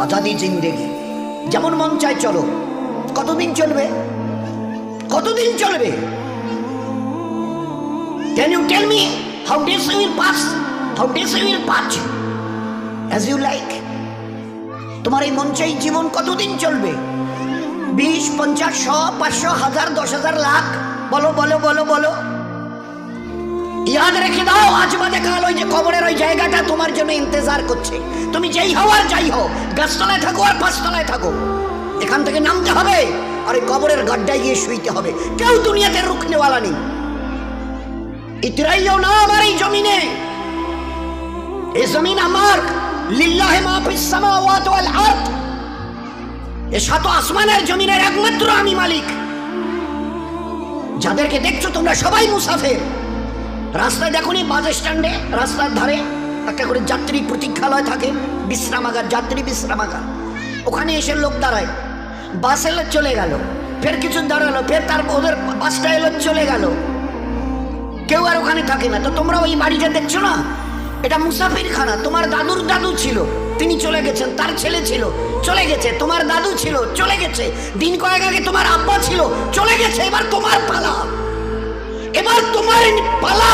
আজাদি জিন্দেগি, যেমন মন চায় চলো। কতদিন চলবে? কতদিন চলবে? Can you tell me how days you will pass? How days you will pass as you like? তোমার এই মন চাই জীবন কতদিন চলবে? 20, 50, 100, 500, 1000, 10,000, লাখ? বলো বলো বলো বলো। ইয়াদ রেখে দাও, আজ বাদে কাল ওই যে কবরের ওই জায়গাটা তোমার জন্য ইন্তজার করছে। তুমি যেই হও আর যাই হও, গাছতলায় থাকো আর পাঁচতলায় থাকো, এখান থেকে নামতে হবে আর এই কবরের গাড্ডায় গিয়ে শুইতে হবে। কেউ দুনিয়াতে রুখনেওয়ালা নেই। ইতরাইও না আমার এই জমিনে। এই জমিন আমার, লিল্লাহি মা ফিস সামাওয়াতি ওয়াল আরদ। এই সাত আসমানের জমিনের একমাত্র আমি মালিক। যাদেরকে দেখছো তোমরা সবাই মুসাফির। রাস্তায় দেখোনি বাস স্ট্যান্ডে রাস্তার ধারে একটা করে যাত্রী প্রতীক্ষালয় থাকে, বিশ্রামাগার, যাত্রী বিশ্রামাগার। ওখানে এসে লোক দাঁড়ায়, বাস এলো চলে গেল, ফের কিছু দাঁড়ালো, ফের তার ওদের বাসটা এলো চলে গেল, কেউ আর ওখানে থাকে না। তো তোমরা ওই বাড়িটা দেখছো না, এটা মুসাফির খানা। তোমার দাদুর দাদু ছিল, তিনি চলে গেছেন, তার ছেলে ছিল চলে গেছে, তোমার দাদু ছিল চলে গেছে, দিন কয়েক আগে তোমার আব্বা ছিল চলে গেছে। এবার তোমার পালা, এবার তোমার পালা।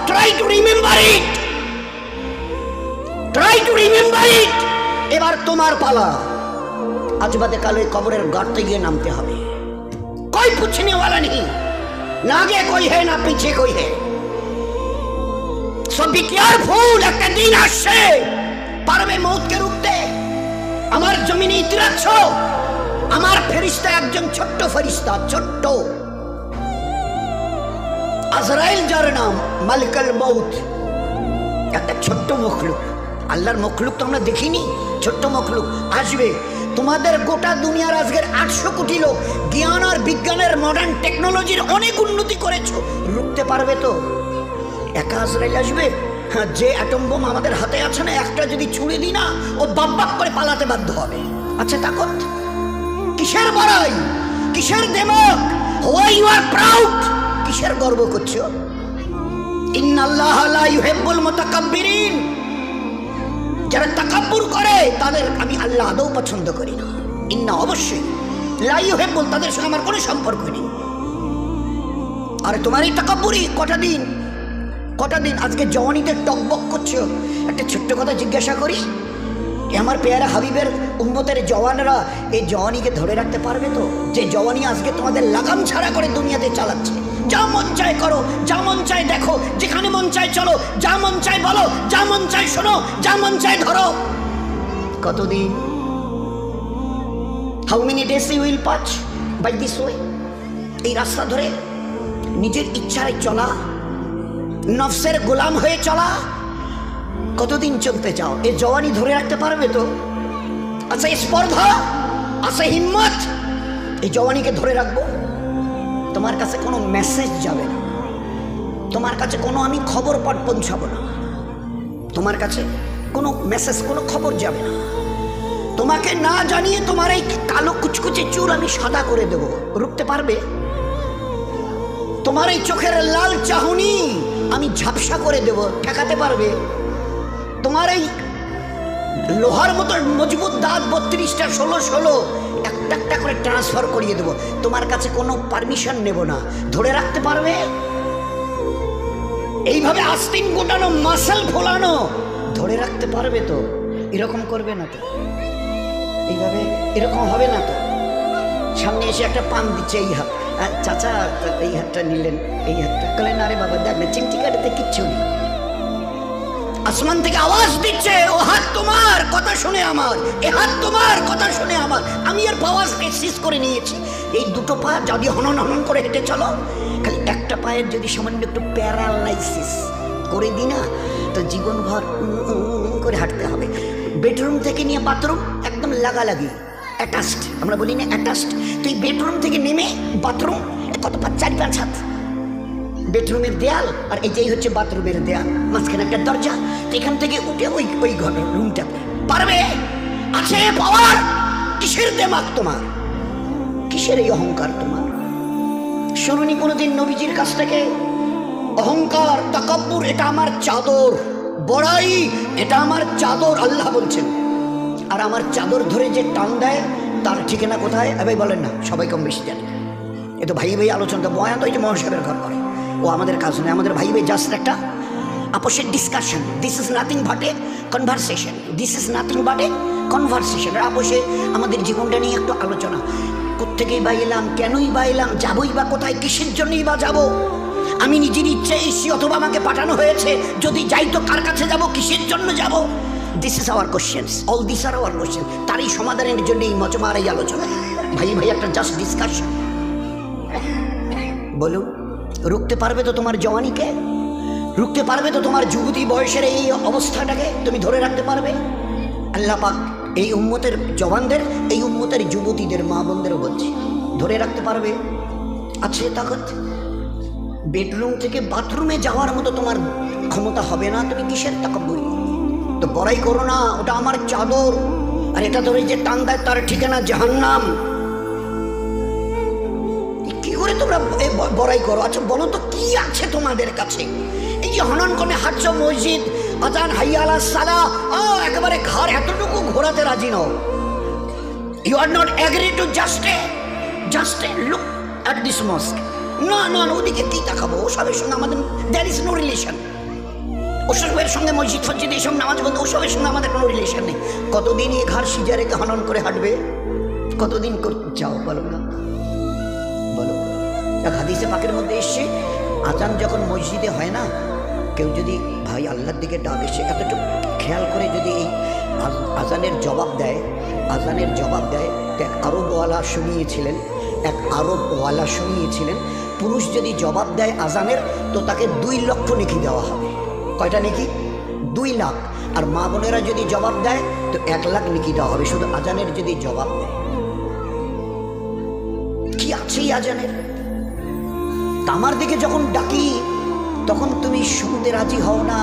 Try to remember it, try to remember it. এবার তোমার পালা। আজ বাদে কাল ওই কবরের গর্তে গিয়ে নামতে হবে। कोई पूछने वाला नहीं, ना आगे कोई है ना पीछे कोई है। So be careful, একটা দিন আসছে পারবে মৌতকে রুখতে। আমার জমিনে ইতিরাচ্ছ, আমার ফেরেশতা একজন ছোট্ট ফেরেশতা, ছোট্ট আজরাইল, যার নাম মালিকুল মউত, একটা ছোট্ট মখলুক। আল্লাহর মখলুক তো আমরা দেখিনি, ছোট্ট মখলুক আসবে। তোমাদের গোটা দুনিয়ার আজকের 800 কোটি লোক জ্ঞান আর বিজ্ঞানের মডার্ন টেকনোলজির অনেক উন্নতি করেছো, রুখতে পারবে তো? একা আজরাইল আসবে? হ্যাঁ, যে অ্যাটম বোম আমাদের হাতে আছে না, একটা যদি ছুঁড়ে দিই না, ও বাপ বাপ করে পালাতে বাধ্য হবে। আচ্ছা তাকত কিসের বড়াই, কিসের দেমক? হোয়াই ইউ আর প্রাউড, কিসের গর্ব করছো? ইন্নাল্লাহা লা ইউহিব্বুল মুতাকাব্বিরিন, যারা তাকাব্বুর করে তাদের আমি আল্লাহ আদৌ পছন্দ করি না। ইন্না, অবশ্যই, লা ইউহিব্বুল, তাদের সঙ্গে আমার কোনো সম্পর্ক নেই। আরে তোমার এই তাকাব্বুরি কটা দিন, কটা দিন? আজকে জওয়ানিতে টকবক করছো। একটা ছোট্ট কথা জিজ্ঞাসা করি, আমার পেয়ারা হাবিবের উম্মতের জওয়ানরা এই জওয়ানিকে ধরে রাখতে পারবে তো? যে জওয়ানি আজকে তোমাদের লাগাম ছাড়া করে দুনিয়াতে চালাচ্ছে। যা মন চায় করো, যা মন চায় দেখো, যেখানে মন চায় চলো, যা মন চায় বলো, যা মন চায় শোনো, যা মন চায় ধরো। কতদিন? How many days you will pass by this way? এই রাস্তা ধরে নিজের ইচ্ছায় চলা, নফসের গোলাম হয়ে চলা, কতদিন চলতে চাও? এই জওয়ানি ধরে রাখতে পারবে তো? আচ্ছা স্পর্ধা, আচ্ছা হিম্মত, এই জওয়ানিকে ধরে রাখবো? তোমার কাছে কোনো মেসেজ যাবে না, তোমার কাছে কোনো আমি খবর পাঠ পৌঁছাবো না, তোমার কাছে কোনো মেসেজ, কোনো খবর যাবে না। তোমাকে না জানিয়ে তোমার এই কালো কুচকুচে চুল আমি সাদা করে দেব, রুখতে পারবে? তোমার এই চোখের লাল চাহনি আমি ঝাপসা করে দেব, ঠেকাতে পারবে? তোমার এই লোহার মতো মজবুত দাঁত 32টা 16 একটা একটা করে ট্রান্সফার করিয়ে দেব, তোমার কাছে কোনো পারমিশন নেব না, ধরে রাখতে পারবে? এইভাবে আস্তিন গোটানো, মাসেল ফোলানো, ধরে রাখতে পারবে তো? এরকম করবে না তো? এইভাবে এরকম হবে না তো? সামনে এসে একটা পান দিচ্ছে, এই হাত, চাচা এই হাতটা নিলেন, এই হাতটা কলেন, আরে বাবা দেখ না চিমটি কাটাতে কিচ্ছু নেই। আসমান থেকে আওয়াজ দিচ্ছে, ও হাত তোমার কথা শুনে আমার, এ হাত তোমার কথা শুনে আমার। আমি এর পাওয়াজ এক্সিস করে নিয়েছি। এই দুটো পা যদি হনন হনন করে হেঁটে চলো, খালি একটা পায়ের যদি সামান্য একটু প্যারালাইসিস করে দিই না, তো জীবনভর করে হাঁটতে হবে। বেডরুম থেকে নিয়ে বাথরুম একদম লাগালাগি, অ্যাটাচড, আমরা বলি না অ্যাটাচড। তো এই বেডরুম থেকে নেমে বাথরুম কত 4-5 হাত, বেডরুমের দেয়াল আর এটাই হচ্ছে বাথরুমের দেয়াল, মাঝখানে একটা দরজা। তো এখান থেকে উঠে ওই ঘরের রুমটা পারবে? আছে পাওয়ার? কিসের দেমাগ তোমার, কিসের এই অহংকার তোমার? শুনুনি কোনোদিন নবীজির কাছ থেকে অহংকার, তাকাব্বুর এটা আমার চাদর, বড়াই এটা আমার চাদর। আল্লাহ বলছেন আর আমার চাদর ধরে যে টান দেয় তার ঠিকানা কোথায়? ভাই বলেন না, সবাই কম বেশি জানে। এ তো ভাই ভাই আলোচনা, বয়ান তো এই যে মহাসাবের ঘর করে, ও আমাদের কাজ নয়। আমাদের ভাই ভাই জাস্ট একটা আপোষের discussion. This is nothing but a conversation, this is nothing but a conversation. আপোষে আমাদের জীবনটা নিয়ে একটু আলোচনা। কোত্থেকেই বা এলাম, কেনই বা এলাম, যাবই বা কোথায়, কিসের জন্যই বা যাব? আমি নিজের ইচ্ছে এসেছি অথবা আমাকে পাঠানো হয়েছে? যদি যাই তো কার কাছে যাব, কিসের জন্য যাব? This is our questions, all this are our question. তারই সমাধানের জন্য এই মজমার এই আলোচনা। ভাই ভাই একটা জাস্ট ডিসকাশন। বলুন, রুখতে পারবে তো তোমার জওয়ানিকে? রুখতে পারবে তো তোমার যুবতী বয়সের এই অবস্থাটাকে? তুমি ধরে রাখতে পারবে? আল্লাহ পাক এই উম্মতের জওয়ানদের, এই উম্মতের যুবতীদের, মা বোনদেরও বলছি, ধরে রাখতে পারবে? আছে তাকত? বেডরুম থেকে বাথরুমে যাওয়ার মতো তোমার ক্ষমতা হবে না, তুমি কিসের তাকাব্বুরি? তো বড়াই করো না, ওটা আমার চাদর, আর এটা ধরে যে টান দেয় তার ঠিকানা জাহান্নাম। কি করে তোমরা বড়াই করো? আচ্ছা বলো তো, কি আছে তোমাদের কাছে? এই যে হনন করে হাঁটছ মসজিদ, আজান হাইয়া আলাস সালাহ, একেবারে ঘর এতটুকু ঘোরাতে রাজি নও। You are not agree to just a look at this mosque. না না, ওদিকে কি তাকাবো? ওসবের সঙ্গে আমাদের দ্যার ইজ নো রিলেশন। ওসবের সঙ্গে মসজিদ ফসজিদ এইসব নামাজ বন্ধ, ওসবের সঙ্গে আমাদের কোনো রিলেশন নেই। কতদিন এই ঘর সিজা রেখে হনন করে হাঁটবে? কতদিন করতে চাও বলো না? বলো। এক হাদিসে পাকের মধ্যে এসছে, আজান যখন মসজিদে হয় না, কেউ যদি ভাই আল্লাহর দিকে ডাক এসে এতটুকু খেয়াল করে যদি এই আজানের জবাব দেয়, আজানের জবাব দেয়, এক আরবওয়ালা শুনিয়েছিলেন, পুরুষ যদি জবাব দেয় আজানের, তো তাকে 2 লক্ষ নেকি দেওয়া হবে। কয়টা নেকি? 2 লাখ। আর মা বোনেরা যদি জবাব দেয় তো 1 লাখ নেকি দেওয়া হবে, শুধু আজানের যদি জবাব দেয়। কি আছে এই আজানের? আমার দিকে যখন ডাকি তখন তুমি শুনতে রাজি হও না।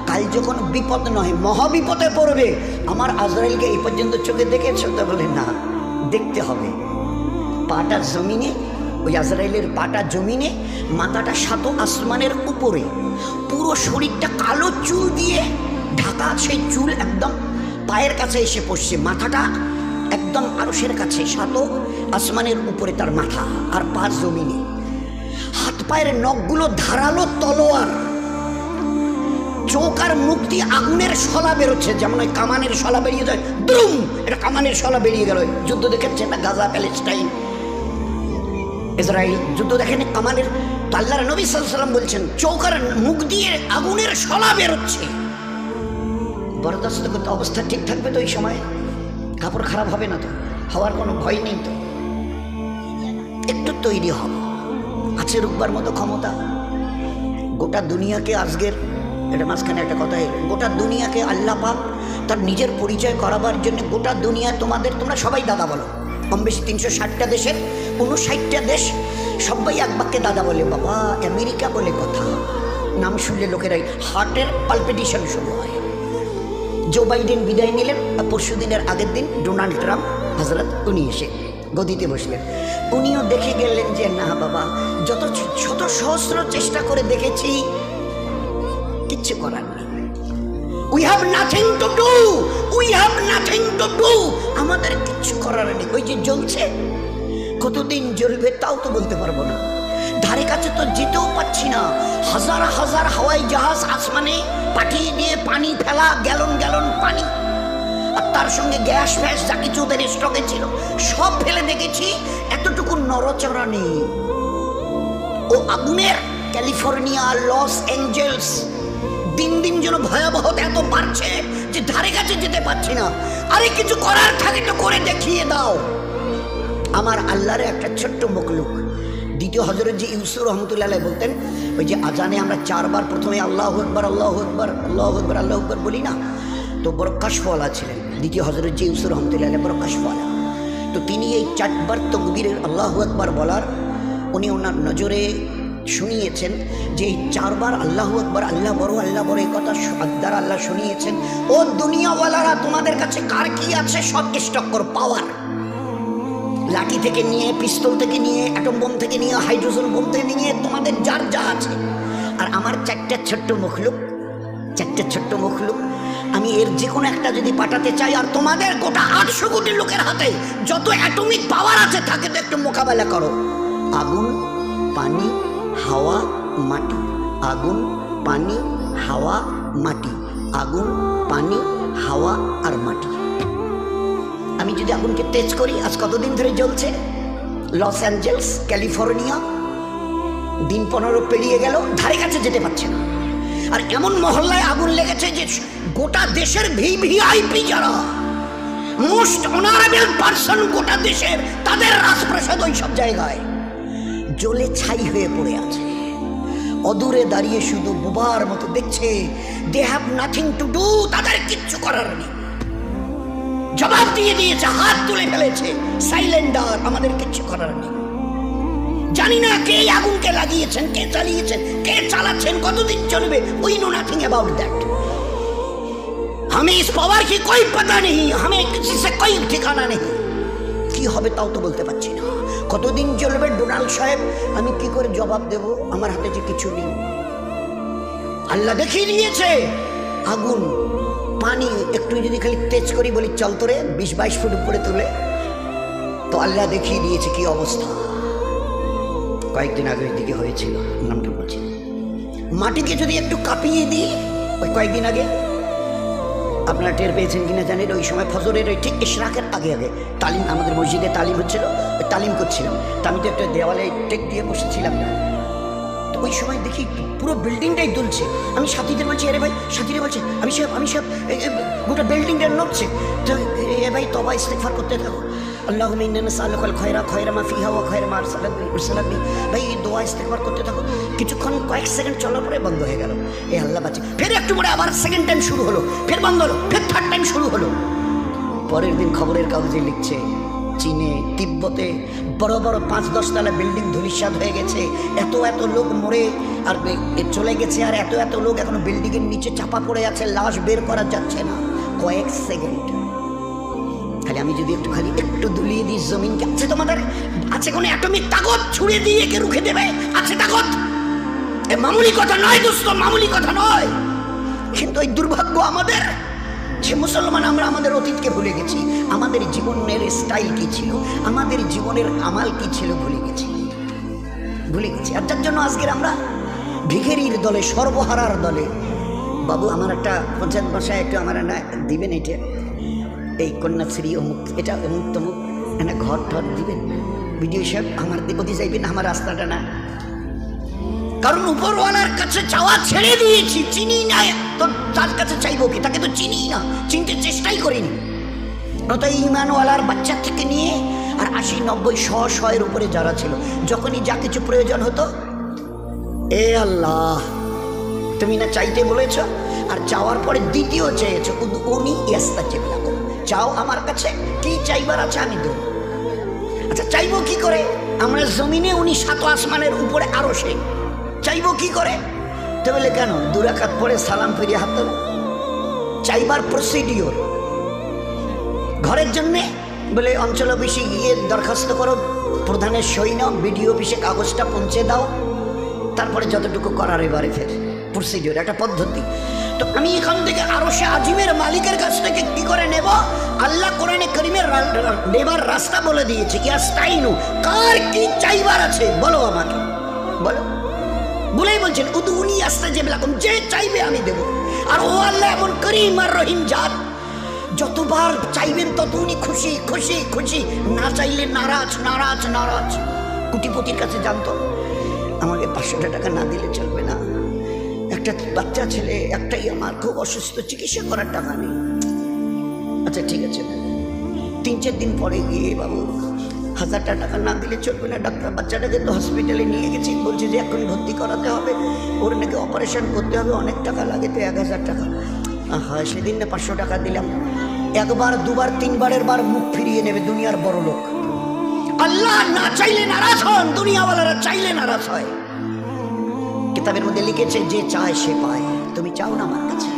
কাল যখন বিপদ নয় মহাবিপদে পড়বে, আমার আজরাইলকে এই পর্যন্ত চোখে দেখেছো? তো বলে না, দেখতে হবে। পাটা জমিনে, ওই আজরাইলের পাটা জমিনে, মাথাটা 7 আসমানের উপরে, পুরো শরীরটা কালো চুল দিয়ে ঢাকা। সেই চুল একদম পায়ের কাছে এসে পড়ছে, মাথাটা একদম আরশের কাছে, 7 আসমানের উপরে তার মাথা, আর পা জমিনে। হাত পায়ের নখগুলো ধারালো তলোয়ার, চোখ আর মুখ দিয়ে আগুনের শলা বেরোচ্ছে, যেমন ওই কামানের শলা বেরিয়ে যায়, দ্রুম, এটা কামানের শলা বেরিয়ে গেল। যুদ্ধ দেখেছে না, গাজা, প্যালেস্টাইন, ইসরায়েল যুদ্ধ দেখেন, কামানের। আল্লাহর নবী সাল্লাল্লাহু আলাইহি ওয়াসাল্লাম বলছেন, চোখ আর মুখ দিয়ে আগুনের শলা বেরোচ্ছে। বরদাস্ত করতে অবস্থা ঠিক থাকবে তো? এই সময় কাপড় খারাপ হবে না তো? হওয়ার কোনো ভয় নেই তো? একটু তৈরি হব, আছে রূপবার মতো ক্ষমতা। গোটা দুনিয়াকে আজকের, এটা মাঝখানে একটা কথা এলো, গোটা দুনিয়াকে আল্লাহ পাক তার নিজের পরিচয় করাবার জন্য, গোটা দুনিয়া তোমরা সবাই দাদা বলো, কম বেশি 360টা দেশের 59টা দেশ সবাই এক বাক্যে দাদা বলে। বাবা, আমেরিকা বলে কথা, নাম শুনলে লোকেরাই হার্টের পালপিটেশন শুরু হয়। জো বাইডেন বিদায় নিলেন, পরশু দিনের আগের দিন ডোনাল্ড ট্রাম্প হজরত উনি এসে গদিতে বসলেন। উনিও দেখে গেলেন যে না বাবা, যত শত সহস্র চেষ্টা করে দেখেছি, কিচ্ছু করার নেই। We have nothing to do, আমাদের কিচ্ছু করার নেই। ওই যে জ্বলছে, কতদিন জ্বলবে তাও তো বলতে পারবো না, ধারে কাছে তো যেতেও পাচ্ছি না। হাজার হাজার হাওয়াই জাহাজ আসমানে পাঠিয়ে দিয়ে পানি ফেলা, গ্যালন গ্যালন পানি, আর তার সঙ্গে গ্যাস ফ্যাস যা কিছু ওদের স্টকে ছিল সব ফেলে দেখেছি, এতটুকু নড়চড়া নেই। ও আগুনের ক্যালিফোর্নিয়া, লস অ্যাঞ্জেলস দিন দিন যেন ভয়াবহতা এত বাড়ছে যে ধারে কাছে যেতে পারছি না। আরে কিছু করার থাকে তো করে দেখিয়ে দাও। আমার আল্লাহর একটা ছোট্ট মখলুক, দ্বিতীয় হযরত জি ইউসুফ রহমতুল্লাহ আলাইহি বলতেন, ওই যে আজানে আমরা 4 বার প্রথমে আল্লাহু আকবার আল্লাহু আকবার আল্লাহু আকবার আল্লাহু আকবার বলি না, তো বড় কাশফওয়ালা ছিলেন দ্বিতীয় হযরত জি ইউসুফ রহমতুল্লাহ আলাইহি, বড় কাশফওয়ালা। তো তিনি এই 4 বার তাকবীরের আল্লাহু আকবার বলার উনি ওনার নজরে শুনিয়েছেন যে এই 4 বার আল্লাহু আকবার, আল্লাহ বড় এই কথা দ্বারা আল্লাহ শুনিয়েছেন, ও দুনিয়াওয়ালারা তোমাদের কাছে কার কি আছে সব স্টক করো। পাওয়ার, লাঠি থেকে নিয়ে, পিস্তল থেকে নিয়ে, অ্যাটম বোম থেকে নিয়ে, হাইড্রোজেন বোম থেকে নিয়ে, তোমাদের যার যা আছে। আর আমার 4টা ছোট্ট মখলুক আমি এর যে কোনো একটা যদি পাঠাতে চাই, আর তোমাদের গোটা 800 কোটি লোকের হাতে যত অ্যাটমিক পাওয়ার আছে থাকে, তো একটু মোকাবেলা করো। আগুন, পানি, হাওয়া, মাটি। আগুন, পানি, হাওয়া, মাটি। আগুন, পানি, হাওয়া আর মাটি। আমি যদি আগুনকে তেজ করি, আজ কতদিন ধরে জ্বলছে? লস অ্যাঞ্জেলস, ক্যালিফোর্নিয়া, দিন 15 পেরিয়ে গেল, ধারে কাছে যেতে পারছে না। আর এমন মহল্লায় আগুন লেগেছে যে গোটা দেশের ভিভিআইপি যারা মোস্ট অনারেবল পারসন গোটা দেশের, তাদের রাজপ্রাসাদ ওই সব জায়গায় জ্বলে ছাই হয়ে পড়ে আছে। অদূরে দাঁড়িয়ে শুধু বোবার মতো দেখছে। They have nothing to do, তাদের কিচ্ছু করার নেই। জবাব দিয়ে দিয়েছে, হাত তুলে ফেলেছে, সাইলেন্ডার, আমাদের কিচ্ছু করার নেই। জানি না কে আগুনকে লাগিয়েছেন, কে চালিয়েছেন, কে চালাচ্ছেন, কতদিন চলবে, we know nothing about that. हमें इस पावर की कोई पता नहीं, हमें किसी से कोई ठिकाना नहीं। কি হবে তাও তো বলতে পারছি না। কতদিন চলবে ডোনাল্ড সাহেব, আমি কি করে জবাব দেব? আমার হাতে যে কিছু নেই। আল্লাহ দেখিয়ে দিয়েছে আগুন, পানি একটু যদি খালি তেজ করি, বলি চল তোরে 20-22 ফুট উপরে তুলে, তো আল্লাহ দেখিয়ে দিয়েছে কি অবস্থা। কয়েকদিন আগে দিকে হয়েছিল, নামটা বলছি। মাটিকে যদি একটু কাঁপিয়ে দিই, ওই কয়েকদিন আগে আপনারা টের পেয়েছেন কিনা জানেন, ওই সময় ফজরের ওই ঠিক ইশরাকের আগে আগে তালিম, আমাদের মসজিদে তালিম হচ্ছিল, তালিম করছিলাম। তা আমি তো একটা দেওয়ালে টেক দিয়ে বসেছিলাম না, তো ওই সময় দেখি পুরো বিল্ডিংটাই দুলছে। আমি সাথীদের বলছি, আরে ভাই, সাথীরা বলছে আমি সব গোটা বিল্ডিংটা নড়ছে। তো এ ভাই তবা ইস্তেগফার করতে থাকো, আল্লাহুম্মা ইন্না নাসআলুকাল খায়রা মা ফিহা ওয়া খায়রা মা আরসালাক বি। ভাই এই দোয়া ইস্তেগফার করতে থাকো। কিছুক্ষণ কয়েক সেকেন্ড চলার পরে বন্ধ হয়ে গেল। এ আল্লাহ বাঁচে। ফের একটু পরে আবার সেকেন্ড টাইম শুরু হলো, ফের বন্ধ হলো, ফের থার্ড টাইম শুরু হলো। পরের দিন খবরের কাগজে লিখছে, চীনে, তিব্বতে বড় বড় 5-10 তলা বিল্ডিং ধূলিসাৎ হয়ে গেছে, এত লোক মরে আর চলে গেছে, আর এত লোক এখনো বিল্ডিং এর নিচে চাপা পড়ে আছে, লাশ বের করা যাচ্ছে না। কয়েক সেকেন্ড। খালি আমি যদি একটু দুলিয়ে দিই জমিনকে, আছে তোমাদের আছে কোনো অ্যাটমিক তাকত ছুড়ে দিয়ে একে রুখে দেবে? আছে তাকত? এ মামুলি কথা নয় দোস্ত, মামুলি কথা নয়। কিন্তু এই দুর্ভাগ্য আমাদের যে মুসলমান, আমরা আমাদের অতীতকে ভুলে গেছি। আমাদের জীবনের স্টাইল কি ছিল, আমাদের জীবনের আমাল কি ছিল ভুলে গেছি। আর যার জন্য আজকের আমরা ভিখারির দলে, সর্বহারার দলে। বাবু আমার একটা পঞ্চায়েত ভাষায় একটু আমার না দিবেন, এটা এই কন্যাশ্রী অমুক, এটা অমুক তমুক, এনে ঘর ঠর দিবেন। ভিডিও সাহেব আমার দিবদি যাইবেন, আমার রাস্তাটা না। কারণ উপরওয়ালার কাছে চাওয়া ছেড়ে দিয়েছি, চিনি না তো তার কাছে চাইবো কি? তাকে তো চিনি না, চিনতে চেষ্টাই করিনি। তাই ইমানওয়ালার বাচ্চা থেকে নিয়ে আর 80-90-100 এর উপরে যারা ছিল, যখনই যা কিছু প্রয়োজন হতো, এ আল্লাহ তুমি না চাইতে বলেছ, আর চাওয়ার পরে দ্বিতীয় চেয়েছো, উনি ইয়াস্তাজিব লাকুম, চাও আমার কাছে, কি চাইবার আছে আমি দেব। আচ্ছা চাইবো কি করে? আমরা জমিনে, উনি 7 আসমানের উপরে আরো সে, চাইবো কি করে? তো বলে কেন 2 রাকাত পরে সালাম ফিরিয়ে হাত দেবো? চাইবার প্রসিডিওর। ঘরের জন্যে বলে অঞ্চল অফিসে গিয়ে দরখাস্ত করো, প্রধানের সই নাও, বিডিও অফিসে কাগজটা পৌঁছে দাও, তারপরে যতটুকু করার এবারে ফের প্রসিডিওর, একটা পদ্ধতি। তো আমি এখান থেকে আরশে আজিমের মালিকের কাছ থেকে কি করে নেব? আল্লাহ কোরআনে কারীমের নেবার রাস্তা বলে দিয়েছে। ইয়াস্তাইনু, কার কি চাইবার আছে বলো আমাকে, বলো। বলেই বলছেন উদউনি আস্তাজিব লাকুম, যে চাইবে আমি দেব। আর ও আল্লাহ এমন করিম আর রহিম জাত, যতবার চাইবেন তত উনি খুশি খুশি খুশি, না চাইলে নারাজ নারাজ নারাজ। কোটিপতির কাছে জানতো আমাকে 500 টাকা না দিলে চলবে না, একটা বাচ্চা ছেলে একটাই আমার, খুব অসুস্থ, চিকিৎসা করার টাকা নেই। আচ্ছা ঠিক আছে, 3-4 দিন পরে গিয়ে বাবু 1000 টাকা না দিলে চলবে না, ডাক্তার বাচ্চাটাকে তো হসপিটালে নিয়ে গেছি, বলছে যে এখন ভর্তি করাতে হবে, ওর নাকি অপারেশন করতে হবে, অনেক টাকা লাগে, তো 1000 টাকা। হ্যাঁ সেদিন না 500 টাকা দিলাম। 1বার 2বার 3বারের বার মুখ ফিরিয়ে নেবে দুনিয়ার বড় লোক। আল্লাহ না চাইলে নারাজ হন, দুনিয়াওয়ালারা চাইলে নারাজ হয়। কিতাবের মধ্যে লিখেছে যে চায় সে পায়। তুমি চাও না আমার কাছে?